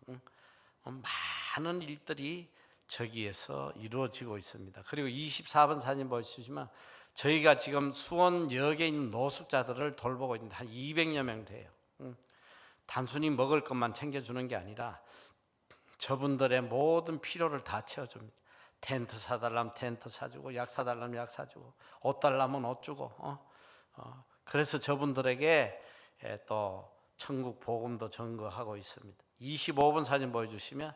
S1: 많은 일들이 저기에서 이루어지고 있습니다. 그리고 24번 사진 보시면 저희가 지금 수원역에 있는 노숙자들을 돌보고 있는데 한 200여 명 돼요. 단순히 먹을 것만 챙겨주는 게 아니라 저분들의 모든 필요를 다 채워줍니다. 텐트 사달라면 텐트 사주고, 약 사달라면 약 사주고, 옷 달라면 옷 주고. 그래서 저분들에게 또 천국 복음도 전거하고 있습니다. 25번 사진 보여주시면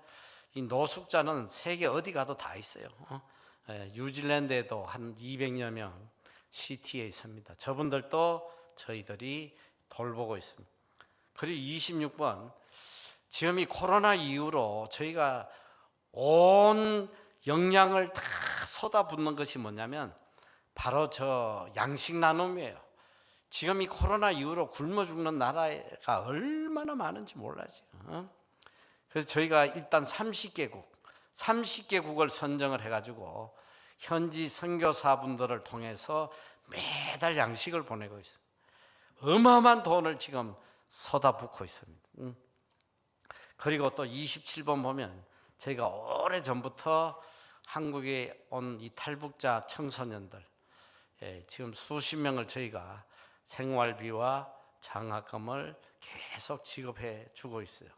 S1: 이 노숙자는 세계 어디 가도 다 있어요. 뉴질랜드에도 한 200여 명 시티에 있습니다. 저분들도 저희들이 돌보고 있습니다. 그리고 26번, 지금 이 코로나 이후로 저희가 온 역량을 다 쏟아붓는 것이 뭐냐면 바로 저 양식 나눔이에요. 지금 이 코로나 이후로 굶어 죽는 나라가 얼마나 많은지 몰라요. 그래서 저희가 일단 30개국을 선정을 해가지고 현지 선교사분들을 통해서 매달 양식을 보내고 있어요. 어마어마한 돈을 지금 쏟아붓고 있습니다. 그리고 또 27번 보면 저희가 오래전부터 한국에 온 이 탈북자 청소년들, 지금 수십 명을 저희가 생활비와 장학금을 계속 지급해 주고 있어요.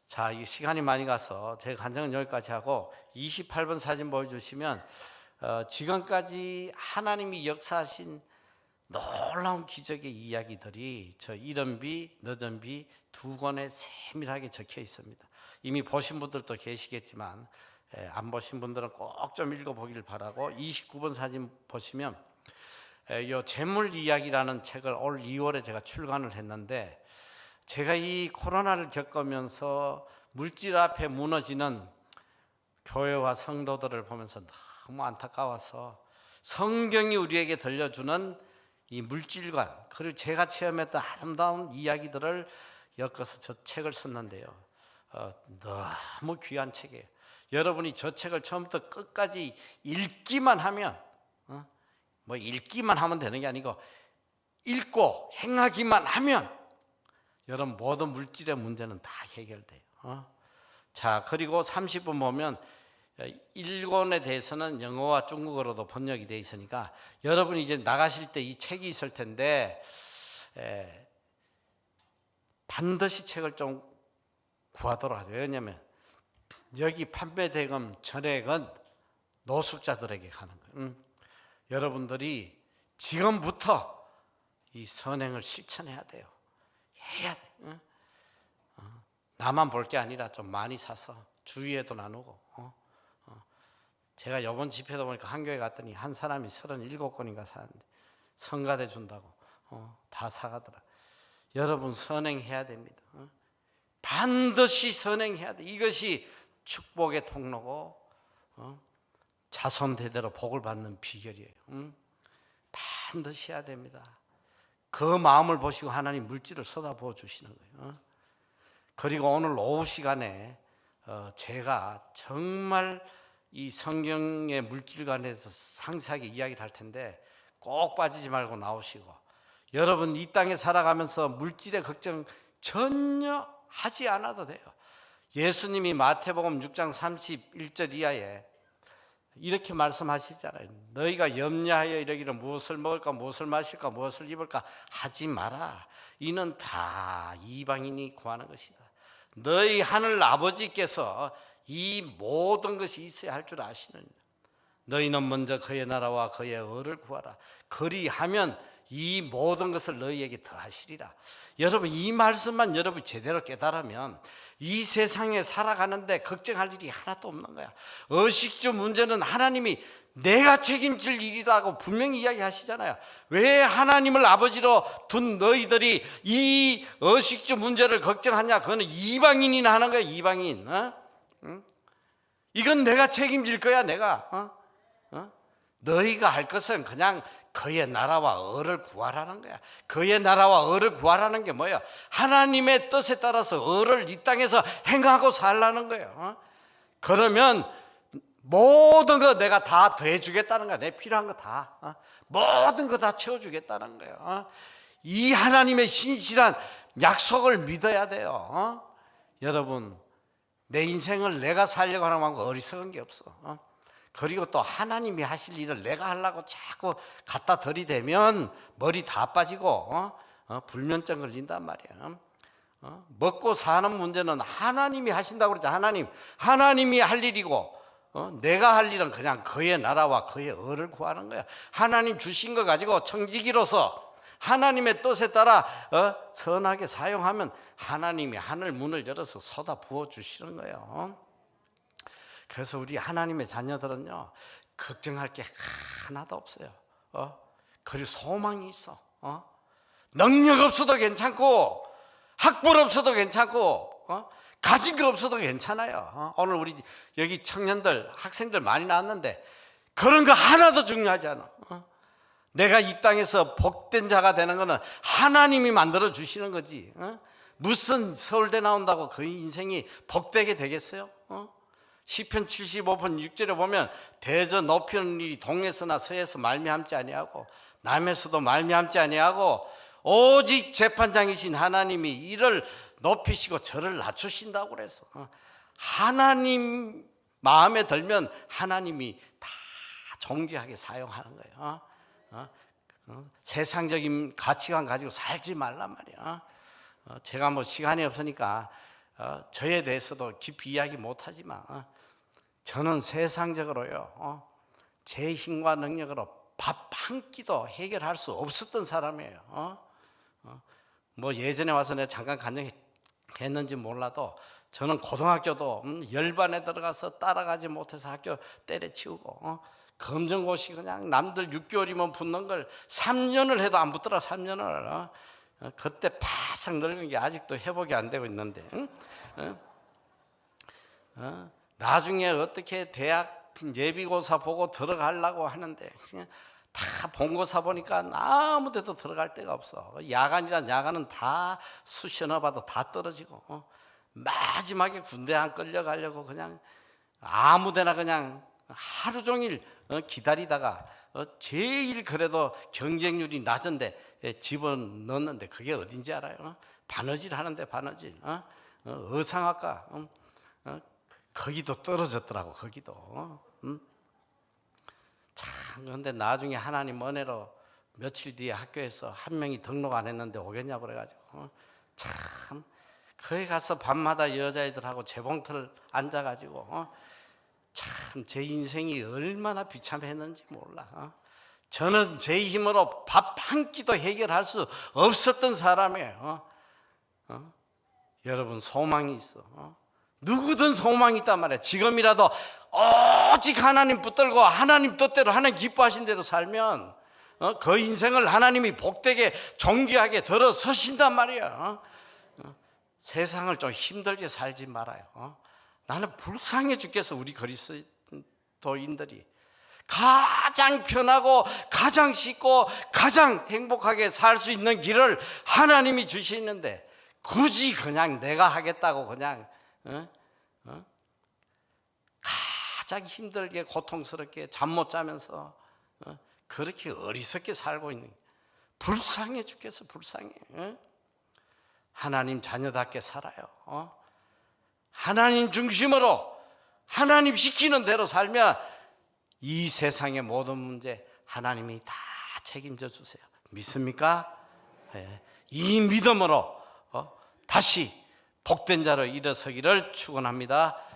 S1: 자, 이 시간이 많이 가서 제 간증은 여기까지 하고 28번 사진 보여주시면 지금까지 하나님이 역사하신 놀라운 기적의 이야기들이 저 이른비, 늦은비 2권에 세밀하게 적혀 있습니다. 이미 보신 분들도 계시겠지만 안 보신 분들은 꼭 좀 읽어보길 바라고, 29번 사진 보시면 이 재물 이야기라는 책을 올 2월에 제가 출간을 했는데, 제가 이 코로나를 겪으면서 물질 앞에 무너지는 교회와 성도들을 보면서 너무 안타까워서 성경이 우리에게 들려주는 이 물질관, 그리고 제가 체험했던 아름다운 이야기들을 엮어서 저 책을 썼는데요. 너무 귀한 책이에요. 여러분이 저 책을 처음부터 끝까지 읽기만 하면, 뭐 읽기만 하면 되는 게 아니고 읽고 행하기만 하면 여러분 모든 물질의 문제는 다 해결돼요. 자, 그리고 30분 보면 일본에 대해서는 영어와 중국어로도 번역이 되어 있으니까 여러분이 이제 나가실 때 이 책이 있을 텐데 반드시 책을 좀 구하도록 하죠. 왜냐하면 여기 판매대금 전액은 노숙자들에게 가는 거예요. 여러분들이 지금부터 이 선행을 실천해야 돼요. 해야 돼. 나만 볼 게 아니라 좀 많이 사서 주위에도 나누고, 제가 이번 집회도 보니까 한 교회 갔더니 한 사람이 37권인가 사는데 성가대 준다고 다 사가더라. 여러분 선행해야 됩니다. 반드시 선행해야 돼. 이것이 축복의 통로고 자손 대대로 복을 받는 비결이에요. 반드시 해야 됩니다. 그 마음을 보시고 하나님 물질을 쏟아부어 주시는 거예요. 그리고 오늘 오후 시간에 제가 정말 이 성경의 물질관에서 상세하게 이야기를 할 텐데 꼭 빠지지 말고 나오시고, 여러분 이 땅에 살아가면서 물질의 걱정 전혀 하지 않아도 돼요. 예수님이 마태복음 6장 31절 이하에 이렇게 말씀하시잖아요. 너희가 염려하여 이르기를 무엇을 먹을까 무엇을 마실까 무엇을 입을까 하지 마라. 이는 다 이방인이 구하는 것이다. 너희 하늘 아버지께서 이 모든 것이 있어야 할 줄 아시느니라. 너희는 먼저 그의 나라와 그의 의를 구하라. 그리하면 이 모든 것을 너희에게 더하시리라. 여러분 이 말씀만 여러분이 제대로 깨달으면 이 세상에 살아가는데 걱정할 일이 하나도 없는 거야. 의식주 문제는 하나님이 내가 책임질 일이라고 분명히 이야기하시잖아요. 왜 하나님을 아버지로 둔 너희들이 이 의식주 문제를 걱정하냐? 그거는 이방인이나 하는 거야. 이방인. 이건 내가 책임질 거야. 내가. 너희가 할 것은 그냥 그의 나라와 의를 구하라는 거야. 그의 나라와 의를 구하라는 게 뭐야? 하나님의 뜻에 따라서 의를 이 땅에서 행하고 살라는 거예요. 그러면 모든 거 내가 다 더해주겠다는 거야. 내 필요한 거 다, 모든 거 다 채워주겠다는 거예요. 이 하나님의 신실한 약속을 믿어야 돼요. 여러분 내 인생을 내가 살려고 하는 거 어리석은 게 없어. 그리고 또 하나님이 하실 일을 내가 하려고 자꾸 갖다 들이대면 머리 다 빠지고 불면증 걸린단 말이야. 먹고 사는 문제는 하나님이 하신다고 그러죠. 하나님이 할 일이고 내가 할 일은 그냥 그의 나라와 그의 의를 구하는 거야. 하나님 주신 거 가지고 청지기로서 하나님의 뜻에 따라 선하게 사용하면 하나님이 하늘 문을 열어서 쏟아 부어 주시는 거예요. 그래서 우리 하나님의 자녀들은요 걱정할 게 하나도 없어요. 그리고 소망이 있어. 능력 없어도 괜찮고 학벌 없어도 괜찮고 가진 거 없어도 괜찮아요. 오늘 우리 여기 청년들 학생들 많이 나왔는데 그런 거 하나도 중요하지 않아. 내가 이 땅에서 복된 자가 되는 거는 하나님이 만들어 주시는 거지. 무슨 서울대 나온다고 그 인생이 복되게 되겠어요? 시편 75편 6절에 보면 대저 높이는 일이 동에서나 서에서 말미암지 아니하고 남에서도 말미암지 아니하고 오직 재판장이신 하나님이 이를 높이시고 저를 낮추신다고 그래서 하나님 마음에 들면 하나님이 다 존귀하게 사용하는 거예요. 세상적인 가치관 가지고 살지 말란 말이야. 제가 뭐 시간이 없으니까 저에 대해서도 깊이 이야기 못하지만 저는 세상적으로요 제 힘과 능력으로 밥 한 끼도 해결할 수 없었던 사람이에요. 뭐 예전에 와서 내가 잠깐 간증했는지 몰라도 저는 고등학교도 열반에 들어가서 따라가지 못해서 학교 때려치우고 검정고시 그냥 남들 6개월이면 붙는 걸 3년을 해도 안 붙더라. 3년을 그때 바싹 늙은 게 아직도 회복이 안 되고 있는데 나중에 어떻게 대학 예비고사 보고 들어가려고 하는데 그냥 다 본고사 보니까 아무 데도 들어갈 데가 없어. 야간은 다 수시나 봐도 다 떨어지고 마지막에 군대 안 끌려가려고 그냥 아무 데나 그냥 하루 종일 기다리다가 제일 그래도 경쟁률이 낮은데 집어넣었는데 그게 어딘지 알아요? 바느질 하는데 바느질 의상학과 거기도 떨어졌더라고. 거기도 참. 그런데 나중에 하나님 은혜로 며칠 뒤에 학교에서 한 명이 등록 안 했는데 오겠냐고 그래가지고 참 거기 가서 밤마다 여자애들하고 재봉틀 앉아가지고 참 제 인생이 얼마나 비참했는지 몰라. 저는 제 힘으로 밥 한 끼도 해결할 수 없었던 사람이에요. 여러분 소망이 있어. 누구든 소망이 있단 말이야. 지금이라도 오직 하나님 붙들고 하나님 뜻대로 하나님 기뻐하신 대로 살면 그 인생을 하나님이 복되게 존귀하게 들어서신단 말이야. 세상을 좀 힘들게 살지 말아요. 나는 불쌍해 죽겠어. 우리 그리스도인들이 가장 편하고 가장 쉽고 가장 행복하게 살 수 있는 길을 하나님이 주시는데 굳이 그냥 내가 하겠다고 그냥 가장 힘들게 고통스럽게 잠 못 자면서 그렇게 어리석게 살고 있는, 불쌍해 죽겠어. 불쌍해. 하나님 자녀답게 살아요. 하나님 중심으로 하나님 시키는 대로 살면 이 세상의 모든 문제 하나님이 다 책임져 주세요. 믿습니까? 네. 이 믿음으로 다시 복된 자로 일어서기를 축원합니다.